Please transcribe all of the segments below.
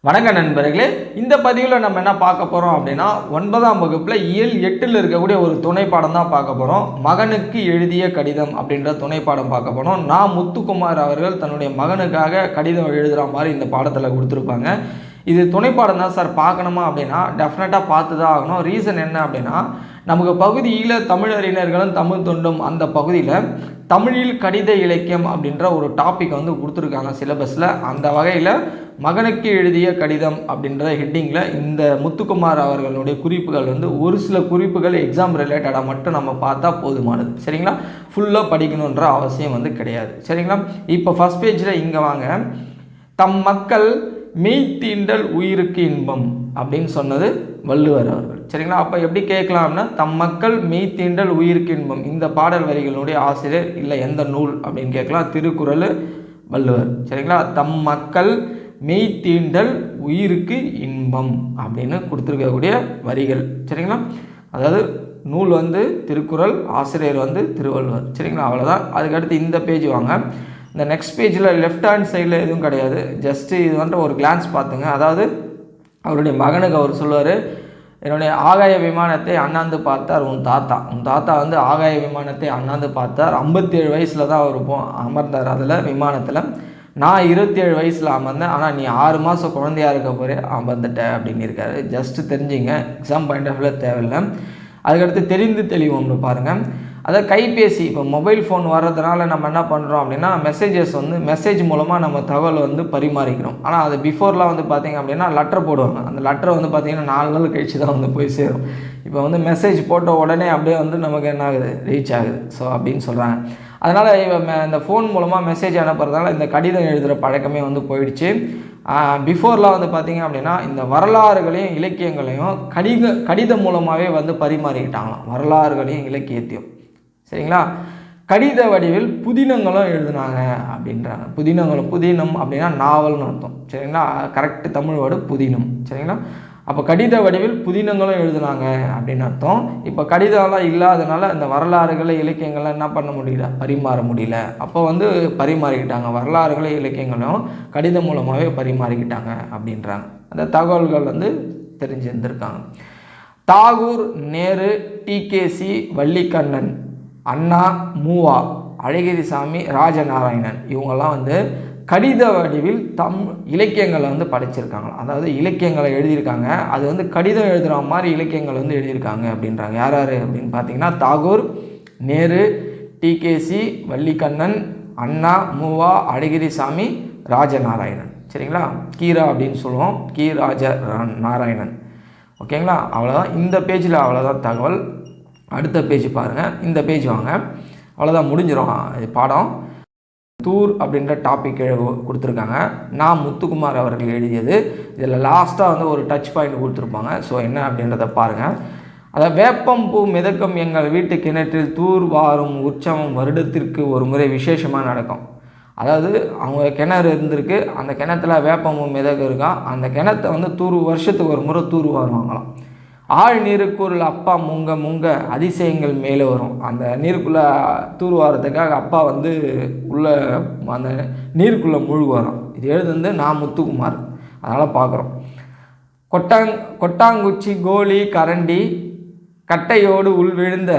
வணக்க நண்பர்களே, இந்த பதிவில் நம்ம என்ன பார்க்க போகிறோம் அப்படின்னா 9ஆம் வகுப்பில் இயல் 8ல் இருக்கக்கூடிய ஒரு துணைப்பாடம் தான் பார்க்க போகிறோம். மகனுக்கு எழுதிய கடிதம் அப்படின்ற துணைப்பாடம் பார்க்க போகிறோம். முத்துக்குமார் அவர்கள் தன்னுடைய மகனுக்காக கடிதம் எழுதுகிற மாதிரி இந்த பாடத்தில் கொடுத்துருப்பாங்க. இது துணைப்பாடம் தான் சார் பார்க்கணுமா அப்படின்னா டெஃபினட்டாக பார்த்து தான் ஆகணும். ரீசன் என்ன அப்படின்னா, நமக்கு பகுதியில் தமிழறிஞர்களும் தமிழ் தொண்டும் அந்த பகுதியில் தமிழில் கடித இலக்கியம் அப்படின்ற ஒரு டாபிக் கொடுத்துருக்காங்க சிலபஸில். அந்த வகையில் மகனுக்கு எழுதிய கடிதம் அப்படின்ற ஹெட்டிங்கில் இந்த முத்துக்குமார் அவர்களுடைய குறிப்புகள் ஒரு சில குறிப்புகள் எக்ஸாம் ரிலேட்டடாக மட்டும் நம்ம பார்த்தா போதுமானது. சரிங்களா? ஃபுல்லாக படிக்கணுன்ற அவசியம் கிடையாது. சரிங்களா? இப்போ ஃபஸ்ட் பேஜில் இங்கே வாங்க. தம் மக்கள் மெய்த்தீண்டல் உயிருக்கு இன்பம் அப்படின்னு சொன்னது வள்ளுவர் அவர்கள். சரிங்களா? அப்போ எப்படி கேட்கலாம்னா, தம் மக்கள் மெய்த்தீண்டல் உயிருக்கு இன்பம், இந்த பாடல் வரிகளுடைய ஆசிரியர் இல்லை எந்த நூல் அப்படின்னு கேட்கலாம். திருக்குறள், வள்ளுவர். சரிங்களா? தம் மக்கள் மெய்த்தீண்டல் உயிருக்கு இன்பம் அப்படின்னு கொடுத்துருக்கக்கூடிய வரிகள். சரிங்களா? அதாவது நூல் திருக்குறள், ஆசிரியர் திருவள்ளுவர். சரிங்களா? அவ்வளோதான். அதுக்கடுத்து இந்த பேஜ் வாங்க. இந்த நெக்ஸ்ட் பேஜில் லெஃப்ட் ஹேண்ட் சைடில் எதுவும் கிடையாது. ஜஸ்ட்டு இது ஒரு கிளான்ஸ் பார்த்துங்க. அதாவது அவருடைய மகனுக்கு அவர் சொல்லுவார், என்னுடைய ஆகாய விமானத்தை அண்ணாந்து பார்த்தார் உன் தாத்தா. ஆகாய விமானத்தை அண்ணாந்து பார்த்தார். 57 வயசில் தான் அவர் அமர்ந்தார் அதில் விமானத்தில். நான் 27 வயசில் அமர்ந்தேன், ஆனால் நீ 6 மாதம் குழந்தையாக இருக்க போகிறே அமர்ந்துட்ட அப்படின்னு இருக்காரு. ஜஸ்ட்டு தெரிஞ்சுங்க, எக்ஸாம் பாயிண்ட் ஆஃப் வியூ தேவையில்லை. அதுக்கடுத்து தெரிந்து தெளிவோம்னு பாருங்கள். அதாவது கைபேசி, இப்போ மொபைல் ஃபோன் வர்றதுனால நம்ம என்ன பண்ணுறோம் அப்படின்னா, மெசேஜ் மூலமாக நம்ம தகவல் பரிமாறிக்கிறோம். ஆனால் அது பிஃபோர்லாம் பார்த்திங்க அப்படின்னா லெட்டர் போடுவாங்க. அந்த லெட்டர் பார்த்திங்கன்னா 4 நாள் கழிச்சு தான் போய் சேரும். இப்போ மெசேஜ் போட்ட உடனே அப்படியே நமக்கு என்ன ஆகுது, ரீச் ஆகுது. ஸோ அப்படின்னு சொல்கிறாங்க. அதனால் இந்த ஃபோன் மூலமாக மெசேஜ் அனுப்புறதுனால இந்த கடிதம் எழுதுகிற பழக்கமே போயிடுச்சு. பிஃபோர்லாம் பார்த்திங்க அப்படின்னா இந்த வரலாறுகளையும் இலக்கியங்களையும் கடிதம் மூலமாகவே பரிமாறிக்கிட்டாங்களாம். வரலாறுகளையும் இலக்கியத்தையும். சரிங்களா? கடித வடிவில் புதினங்களும் எழுதுனாங்க அப்படின்றாங்க. புதினம் அப்படின்னா நாவல்னு அர்த்தம். சரிங்களா? கரெக்டு தமிழ் வேர்டு புதினம். சரிங்களா? அப்போ கடித வடிவில் புதினங்களும் எழுதுனாங்க அப்படின்னு அர்த்தம். இப்போ கடிதம்லாம் இல்லாதனால இந்த வரலாறுகளை இலக்கியங்கள்லாம் என்ன பண்ண முடியல, பரிமாற முடியல. அப்போ பரிமாறிக்கிட்டாங்க. வரலாறுகளை இலக்கியங்களும் கடிதம் மூலமாகவே பரிமாறிக்கிட்டாங்க அப்படின்றாங்க. அந்த தகவல்கள் தெரிஞ்சிருந்திருக்காங்க. தாகூர், நேரு, டிகேசி, வள்ளிக்கண்ணன், அண்ணா, மூவா, அழகிரிசாமி, ராஜநாராயணன் இவங்கெல்லாம் கடித வடிவில் இலக்கியங்களை படிச்சிருக்காங்க. அதாவது இலக்கியங்களை எழுதியிருக்காங்க. அது கடிதம் எழுதுகிற மாதிரி இலக்கியங்கள் எழுதியிருக்காங்க அப்படின்றாங்க. யார் அப்படின்னு பார்த்தீங்கன்னா, தாகூர், நேரு, டிகேசி, வள்ளிக்கண்ணன், அண்ணா, மூவா, அழகிரிசாமி, ராஜநாராயணன். சரிங்களா? கீரா அப்படின்னு சொல்லுவோம். ராஜ நாராயணன். ஓகேங்களா? அவ்வளோதான். இந்த பேஜில் அவ்வளோதான் தகவல். அடுத்த பேஜ் பாருங்கள். இந்த பேஜ் வாங்க. அவ்வளோதான், முடிஞ்சிடும் இது பாடம். தூர் அப்படின்ற டாபிக் கொடுத்துருக்காங்க. முத்துக்குமார் அவர்கள் எழுதியது. இதில் லாஸ்ட்டாக ஒரு டச் பாயிண்ட் கொடுத்துருப்பாங்க. ஸோ என்ன அப்படின்றத பாருங்கள். அதாவது வேப்பம் பூ மிதக்கும் எங்கள் வீட்டு கிணற்றில் தூர் வாரும் உற்சவம் வருடத்திற்கு ஒரு முறை விசேஷமாக நடக்கும். அதாவது அவங்க கிணறு இருந்திருக்கு, அந்த கிணத்துல வேப்பம் பூ மிதக்க இருக்கான். அந்த கிணத்தை வருஷத்துக்கு ஒரு முறை தூர் வாருவாங்களாம். ஆழ் நீருக்குள்ள அப்பா முங்க அதிசயங்கள் மேலே வரும். அந்த நீருக்குள்ளே தூர்வாரத்துக்காக அப்பா உள்ள அந்த நீருக்குள்ளே முழுகுவாராம். இது எழுதுந்து முத்துக்குமார். அதனால் பார்க்குறோம். கொட்டாங்குச்சி, கோலி, கரண்டி, கட்டையோடு உள்விழுந்த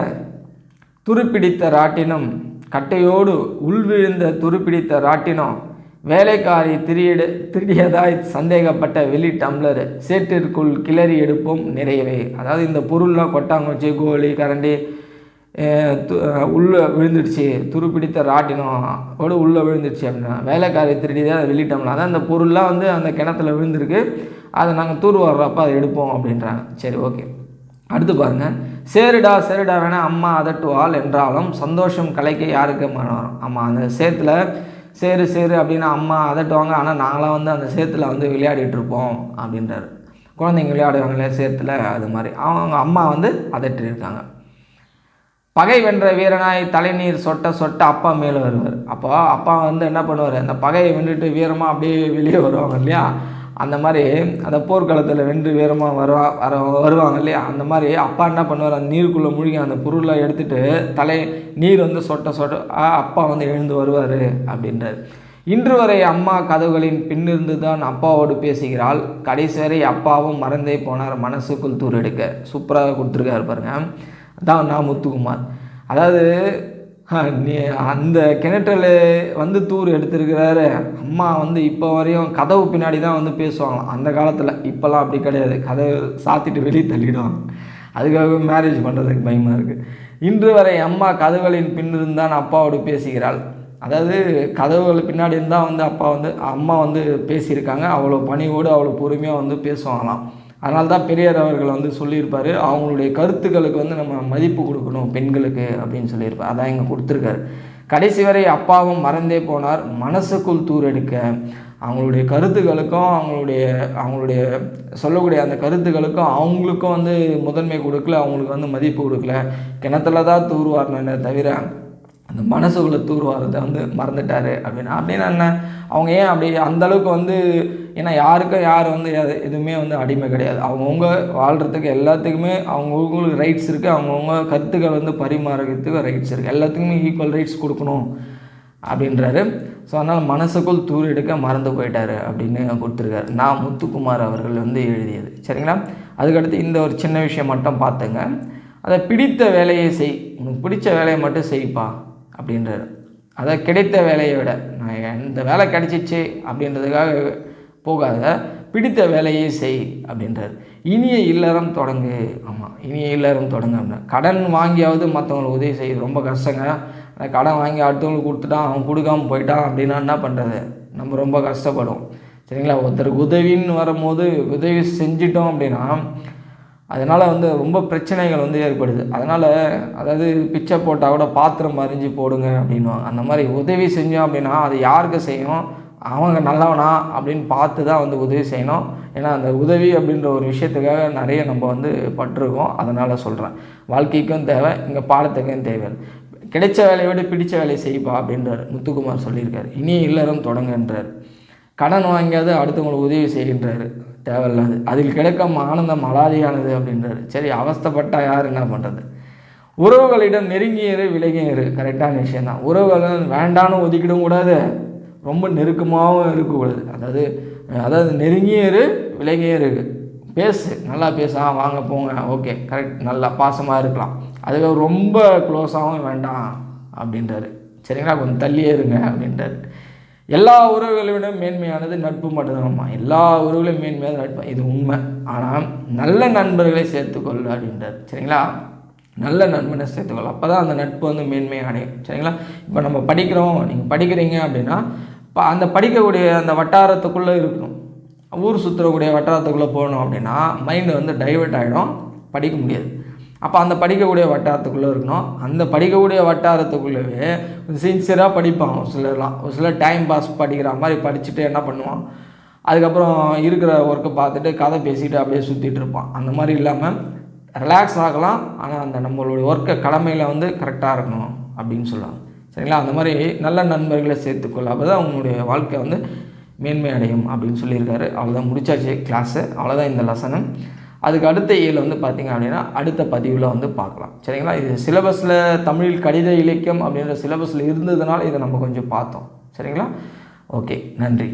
துருப்பிடித்த ராட்டினம், வேலைக்காரி திருடியதாய் சந்தேகப்பட்ட வெளி டம்ளர், சேற்றிற்குள் கிளறி எடுப்போம் நிறையவே. அதாவது இந்த பொருள்லாம் கொட்டாங்குச்சி, கோலி, கரண்டி உள்ளே விழுந்துடுச்சு, துருப்பிடித்த ராட்டினோடு உள்ளே விழுந்துடுச்சு அப்படின்னா, வேலைக்காரி திருடியதாக வெளி டம்ளர், அதான் இந்த பொருள்லாம் அந்த கிணத்துல விழுந்திருக்கு, அதை நாங்கள் தூர் வர்றப்போ அதை எடுப்போம் அப்படின்றாங்க. சரி, ஓகே. அடுத்து பாருங்கள். சேருடா வேணா அம்மா அதட்டுவாள் என்றாலும் சந்தோஷம் கலைக்க யாருக்கு மனம் வரும். ஆமாம், அந்த சேத்துல சேரு அப்படின்னா அம்மா அதட்டுவாங்க. ஆனால் நாங்களாம் அந்த சேத்துல விளையாடிட்டுருப்போம் அப்படின்றாரு. குழந்தைங்க விளையாடுவாங்களே சேத்துல, அது மாதிரி அவங்க அம்மா அதட்டிருக்காங்க. பகை வென்ற வீரனாய் தலைநீர் சொட்ட அப்பா மேலே வருவார். அப்போ அப்பா என்ன பண்ணுவார், அந்த பகையை வென்றுட்டு வீரமாக அப்படியே வெளியே வருவாங்க இல்லையா, அந்த மாதிரி அந்த போர்க்களத்தில் வென்று வீரமாக வருவாங்க இல்லையா, அந்த மாதிரி அப்பா என்ன பண்ணுவார், அந்த நீருக்குள்ளே மூழ்கி அந்த பொருளை எடுத்துகிட்டு நீர் சொட்ட அப்பா எழுந்து வருவார் அப்படின்றார். இன்று வரை அம்மா கதவுகளின் பின்னிருந்து தான் அப்பாவோடு பேசுகிறாள், கடைசி வரை அப்பாவும் மறந்தே போனார், மனசுக்குள் தூர் எடுக்க. சூப்பராக கொடுத்துருக்காரு பாருங்க. அதான் நான் முத்துக்குமார். அதாவது நீ அந்த கிணற்றில் வந்து தூர் எடுத்திருக்கிறாரு. அம்மா வந்து இப்போ வரையும் கதவு பின்னாடி தான் வந்து பேசுவாங்களாம் அந்த காலத்தில். இப்போல்லாம் அப்படி கிடையாது, கதவு சாத்திட்டு வெளியே தள்ளிடுவாங்க. அதுக்காக மேரேஜ் பண்ணுறதுக்கு பயமாக இருக்குது. இன்று வரை அம்மா கதவுகளின் பின்னிருந்தான் அப்பாவோடு பேசுகிறாள். அதாவது கதவுகள் பின்னாடி இருந்தால் வந்து அம்மா வந்து பேசியிருக்காங்க. அவ்வளோ பணிவோடு அவ்வளோ பொறுமையாக வந்து பேசுவாங்களாம். அதனால தான் பெரியார் அவர்கள் வந்து சொல்லியிருப்பார், அவங்களுடைய கருத்துக்களுக்கு வந்து நம்ம மதிப்பு கொடுக்கணும் பெண்களுக்கு அப்படின்னு சொல்லியிருப்பார். அதான் இங்கே கொடுத்துருக்காரு. கடைசி வரை அப்பாவும் மறந்தே போனார், மனசுக்குள் தூர் எடுக்க. அவங்களுடைய கருத்துக்களுக்கும் அவங்களுடைய சொல்லக்கூடிய அந்த கருத்துக்களுக்கும் அவங்களுக்கும் வந்து முதன்மை கொடுக்கல, அவங்களுக்கு வந்து மதிப்பு கொடுக்கல. கிணத்துல தான் தூர் வாரினே தவிர அந்த மனசுக்குள்ளே தூர் வாரத்தை வந்து மறந்துட்டார் அப்படின்னா என்ன, அவங்க ஏன் அப்படி அந்தளவுக்கு வந்து, ஏன்னா யார் வந்து எதுவுமே வந்து அடிமை கிடையாது. அவங்கவுங்க வாழ்கிறதுக்கு எல்லாத்துக்குமே அவங்கவுங்களுக்கு ரைட்ஸ் இருக்குது. அவங்கவுங்க கருத்துக்கள் வந்து பரிமாறத்துக்கு ரைட்ஸ் இருக்குது. எல்லாத்துக்குமே ஈக்குவல் ரைட்ஸ் கொடுக்கணும் அப்படின்றாரு. ஸோ அதனால் மனசுக்குள் தூர் எடுக்க மறந்து போயிட்டார் அப்படின்னு கொடுத்துருக்காரு. நான் முத்துக்குமார் அவர்கள் வந்து எழுதியது. சரிங்களா? அதுக்கடுத்து இந்த ஒரு சின்ன விஷயம் மட்டும் பார்த்துங்க. அதை பிடித்த வேலையை செய், உனக்கு பிடிச்ச வேலையை மட்டும் செய்ப்பா அப்படின்றாரு. அதை கிடைத்த வேலையை விட, நான் இந்த வேலை கிடைச்சிச்சு அப்படின்றதுக்காக போகாத, பிடித்த வேலையை செய் அப்படின்றார். இனிய இல்லறம் தொடங்கு. ஆமாம், இனிய இல்லறம் தொடங்கு அப்படின்னா, கடன் வாங்கியாவது மற்றவங்களுக்கு உதவி செய்யுது ரொம்ப கஷ்டங்க. அந்த கடன் வாங்கி அடுத்தவங்களுக்கு கொடுத்துட்டான், அவன் கொடுக்காமல் போயிட்டான் அப்படின்னா என்ன பண்ணுறது, நம்ம ரொம்ப கஷ்டப்படும். சரிங்களா? ஒருத்தருக்கு உதவின்னு வரும்போது உதவி செஞ்சிட்டோம் அப்படின்னா அதனால் வந்து ரொம்ப பிரச்சனைகள் வந்து ஏற்படுது. அதனால் அதாவது பிச்சை போட்டால் கூட பாத்திரம் அறிஞ்சு போடுங்க அப்படின்வாங்க. அந்த மாதிரி உதவி செஞ்சோம் அப்படின்னா அது யாருக்கு செய்யணும், அவங்க நல்லவனா அப்படின்னு பார்த்து தான் வந்து உதவி செய்யணும். ஏன்னா அந்த உதவி அப்படின்ற ஒரு விஷயத்துக்காக நிறைய நம்ம வந்து பட்டிருக்கோம். அதனால் சொல்கிறேன், வாழ்க்கைக்கும் தேவை, இங்கே பாடத்துக்கும் தேவை. கிடைச்ச வேலையை விட பிடிச்ச வேலையை செய்ப்பா அப்படின்றார் முத்துக்குமார் சொல்லியிருக்காரு. இனிய இல்லறம் தொடங்குன்றார். கடன் வாங்கியாவது அடுத்தவங்களுக்கு உதவி செய்கின்றாரு, தேவையில்லாது. அதில் கிடைக்கும் ஆனந்தம் அலாதியானது அப்படின்றாரு. சரி, அவஸ்தைப்பட்டால் யார் என்ன பண்ணுறது? உறவுகளிடம் நெருங்கியரு விலகியரு, கரெக்டான விஷயந்தான். உறவுகள் வேண்டான்னு ஒதுக்கிடும் கூடாது, ரொம்ப நெருக்கமாகவும் இருக்கக்கூடாது. அதாவது நெருங்கியரு விலகியரு, பேசு, நல்லா பேச, வாங்க போங்க, ஓகே கரெக்ட், நல்லா பாசமாக இருக்கலாம். அதுக்கு ரொம்ப க்ளோஸாகவும் வேண்டாம் அப்படின்றாரு. சரிங்களா? கொஞ்சம் தள்ளியே இருங்க அப்படின்றாரு. எல்லா உறவுகளை விட மேன்மையானது நட்பு மட்டும்தான்மா. எல்லா உறவுகளையும் மேன்மையாக நட்பு, இது உண்மை. ஆனால் நல்ல நண்பர்களை சேர்த்துக்கொள்ள அப்படின்றார். சரிங்களா? நல்ல நண்பனை சேர்த்துக்கொள்ள, அப்போ தான் அந்த நட்பு வந்து மேன்மையாக அடையும். சரிங்களா? இப்போ நம்ம படிக்கிறோம், நீங்கள் படிக்கிறீங்க அப்படின்னா அந்த படிக்கக்கூடிய அந்த வட்டாரத்துக்குள்ளே இருக்கணும். ஊர் சுற்றுறக்கூடிய வட்டாரத்துக்குள்ளே போகணும் அப்படின்னா மைண்டு வந்து டைவெர்ட் ஆகிடும், படிக்க முடியாது. அப்போ அந்த படிக்கக்கூடிய வட்டாரத்துக்குள்ளே இருக்கணும். அந்த படிக்கக்கூடிய வட்டாரத்துக்குள்ளவே சின்சியராக படிப்பான் ஒரு சிலர்லாம். ஒரு சிலர் டைம் பாஸ் படிக்கிற மாதிரி படிச்சுட்டு என்ன பண்ணுவான், அதுக்கப்புறம் இருக்கிற ஒர்க்கை பார்த்துட்டு கதை பேசிட்டு அப்படியே சுற்றிட்டு இருப்பான். அந்த மாதிரி இல்லாமல் ரிலாக்ஸ் ஆகலாம், ஆனால் அந்த நம்மளுடைய ஒர்க்கை கடமையில் வந்து கரெக்டாக இருக்கணும் அப்படின்னு சொல்லுவாங்க. சரிங்களா? அந்த மாதிரி நல்ல நண்பர்களை சேர்த்துக்கொள்ள, அப்போ தான் அவங்களுடைய வாழ்க்கை வந்து மேன்மை அடையும் அப்படின்னு சொல்லியிருக்காரு. அவ்வளோதான், முடிச்சாச்சு கிளாஸு. அவ்வளோதான் இந்த லெசனு. அதுக்கு அடுத்த ஏழு வந்து பார்த்திங்க அப்படின்னா அடுத்த பதிவில் வந்து பார்க்கலாம். சரிங்களா? இது சிலபஸில் தமிழில் கடித இலக்கியம் அப்படின்ற சிலபஸில் இருந்ததுனால இதை நம்ம கொஞ்சம் பார்த்தோம். சரிங்களா? ஓகே, நன்றி.